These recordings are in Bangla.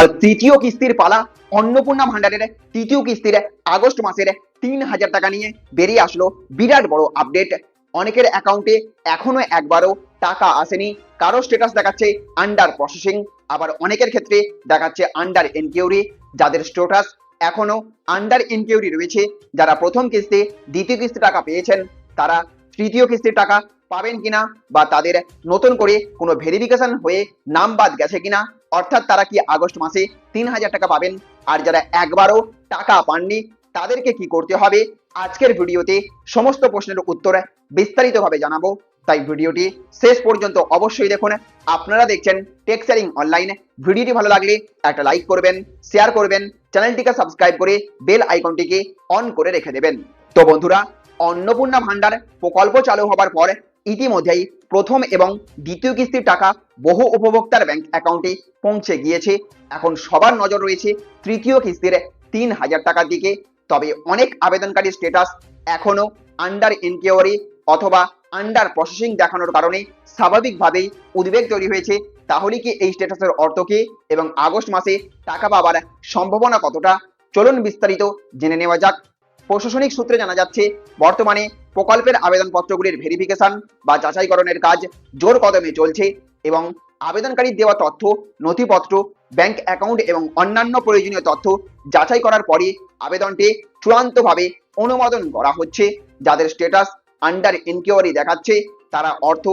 এবার তৃতীয় কিস্তির পালা। অন্নপূর্ণা ভান্ডারের তৃতীয় কিস্তির আগস্ট মাসের 3,000 টাকা নিয়ে বেরিয়ে আসলো বিরাট বড় আপডেট। অনেকের অ্যাকাউন্টে এখনো একবারও টাকা আসেনি, কারো স্ট্যাটাস দেখাচ্ছে আন্ডার প্রসেসিং, আবার অনেকের ক্ষেত্রে দেখাচ্ছে আন্ডার এনকিউরি। যাদের স্ট্যাটাস এখনো আন্ডার এনকিউরি রয়েছে, যারা প্রথম কিস্তি দ্বিতীয় কিস্তি টাকা পেয়েছেন, তারা তৃতীয় কিস্তির টাকা পাবেন কিনা, বা তাদের নতুন করে কোনো ভেরিফিকেশন হয়ে নাম বাদ গেছে কিনা, অর্থাৎ তারা কি আগস্ট মাসে 3,000 টাকা পাবেন। আর যারা একবারও টাকা পাননি তাদেরকে কি করতে হবে, আজকের ভিডিওতে সমস্ত প্রশ্নের উত্তর বিস্তারিতভাবে জানাবো। তাই ভিডিওটি শেষ পর্যন্ত অবশ্যই দেখুন। আপনারা দেখছেন টেক শেয়ারিং অনলাইন। ভিডিওটি ভালো লাগলে একটা লাইক করবেন, শেয়ার করবেন, চ্যানেলটিকে সাবস্ক্রাইব করে বেল আইকনটিকে অন করে রেখে দেবেন। তো বন্ধুরা, অন্নপূর্ণা ভান্ডার প্রকল্প চালু হবার পর ইতিমধ্যেই প্রথম এবং দ্বিতীয় কিস্তির টাকা বহু উপভোক্তার ব্যাংক অ্যাকাউন্টে পৌঁছে গিয়েছে। এখন সবার নজর রয়েছে তৃতীয় কিস্তির 3,000 টাকার দিকে। তবে অনেক আবেদনকারী স্ট্যাটাস এখনো আন্ডার এনকিউরি অথবা আন্ডার প্রসেসিং দেখানোর কারণে স্বাভাবিকভাবেই উদ্বেগ তৈরি হয়েছে। তাহলে কি এই স্ট্যাটাসের অর্থ কি এবং আগস্ট মাসে টাকা পাওয়ার সম্ভাবনা কতটা, চলুন বিস্তারিত জেনে নেওয়া যাক। প্রশাসনিক সূত্রে জানা যাচ্ছে, বর্তমানে প্রকল্পের আবেদনপত্রগুলির ভেরিফিকেশন বা যাচাইকরণের কাজ জোর কদমে চলছে এবং আবেদনকারীর দেওয়া তথ্য, নথিপত্র, ব্যাংক অ্যাকাউন্ট এবং অন্যান্য প্রয়োজনীয় তথ্য যাচাই করার পরে আবেদনটি চূড়ান্তভাবে অনুমোদন করা হচ্ছে। যাদের স্ট্যাটাস আন্ডার ইনকোয়ারি দেখাচ্ছে, তারা অর্থ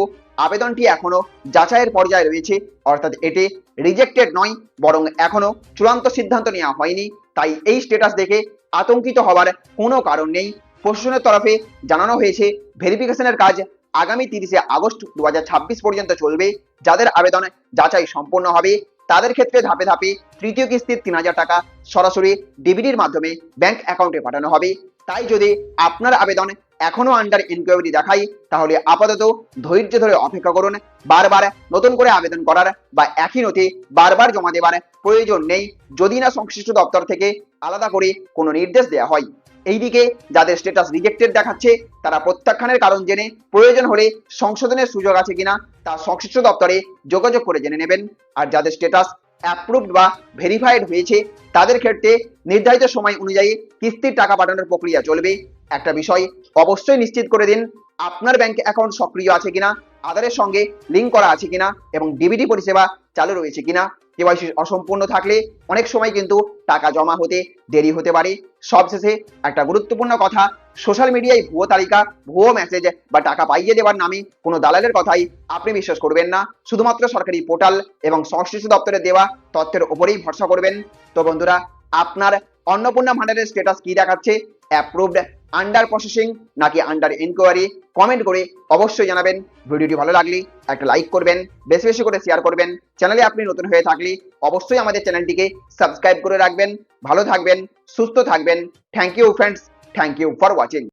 আবেদনটি এখনো যাচাইয়ের পর্যায়ে রয়েছে, অর্থাৎ এটি রিজেক্টেড নয়, বরং এখনো চূড়ান্ত সিদ্ধান্ত নেওয়া হয়নি। তাই এই স্ট্যাটাস দেখে আতঙ্কিত হওয়ার কোনো কারণ নেই। প্রশাসনের তরফে জানানো হয়েছে, ভেরিফিকেশনের কাজ আগামী 30শে আগস্ট 2026 পর্যন্ত চলবে। যাদের আবেদন যাচাই সম্পন্ন হবে তাদের ক্ষেত্রে ধাপে ধাপে তৃতীয় কিস্তির 3,000 টাকা সরাসরি ডিবিটির মাধ্যমে ব্যাংক অ্যাকাউন্টে পাঠানো হবে। তাই যদি আপনার আবেদন এখনো আন্ডার ইনকোয়ারি দেখায়, তাহলে আপাতত ধৈর্য ধরে অপেক্ষা করুন। বারবার নতুন করে আবেদন করার বা একই নথি বারবার জমা দেওয়ার প্রয়োজন নেই, যদি না সংশ্লিষ্ট দপ্তর থেকে আলাদা করে কোনো নির্দেশ দেওয়া হয়। এইদিকে যাদের স্ট্যাটাস রিজেক্টেড দেখাচ্ছে, তারা প্রত্যাখ্যানের কারণ জেনে প্রয়োজন হলে সংশোধনের সুযোগ আছে কিনা তা সংশ্লিষ্ট দপ্তরে যোগাযোগ করে জেনে নেবেন। আর যাদের স্ট্যাটাস অ্যাপ্রুভড বা ভেরিফাইড হয়েছে, তাদের ক্ষেত্রে নির্ধারিত সময় অনুযায়ী কিস্তির টাকা পাঠানোর প্রক্রিয়া চলবে। একটা বিষয় অবশ্যই নিশ্চিত করে দিন, আপনার ব্যাংক অ্যাকাউন্ট সক্রিয় আছে কিনা, আধারের সঙ্গে লিঙ্ক করা আছে কিনা এবং ডিবিটি পরিষেবা চালু রয়েছে কিনা। কেওয়াইসি অসম্পূর্ণ থাকলে অনেক সময় কিন্তু টাকা জমা হতে দেরি হতে পারে। সবশেষে একটা গুরুত্বপূর্ণ কথা, সোশ্যাল মিডিয়ায় ভুয়ো তালিকা, ভুয়ো মেসেজ বা টাকা পাইয়ে দেওয়ার নামে কোনো দালালের কথাই আপনি বিশ্বাস করবেন না। শুধুমাত্র সরকারি পোর্টাল এবং সংশ্লিষ্ট দপ্তরে দেওয়া তথ্যের উপরেই ভরসা করবেন। তো বন্ধুরা, আপনার অন্নপূর্ণা ভান্ডারের স্ট্যাটাস কি দেখাচ্ছে? অ্যাপ্রুভড, আন্ডার প্রসেসিং নাকি আন্ডার ইনকোয়ারি? কমেন্ট করে অবশ্যই জানাবেন। ভিডিওটি ভালো লাগলে একটা লাইক করবেন, বেশি বেশি করে শেয়ার করবেন। চ্যানেলে আপনি নতুন হয়ে থাকলে অবশ্যই আমাদের চ্যানেলটিকে সাবস্ক্রাইব করে রাখবেন। ভালো থাকবেন, সুস্থ থাকবেন। Thank you friends, thank you for watching.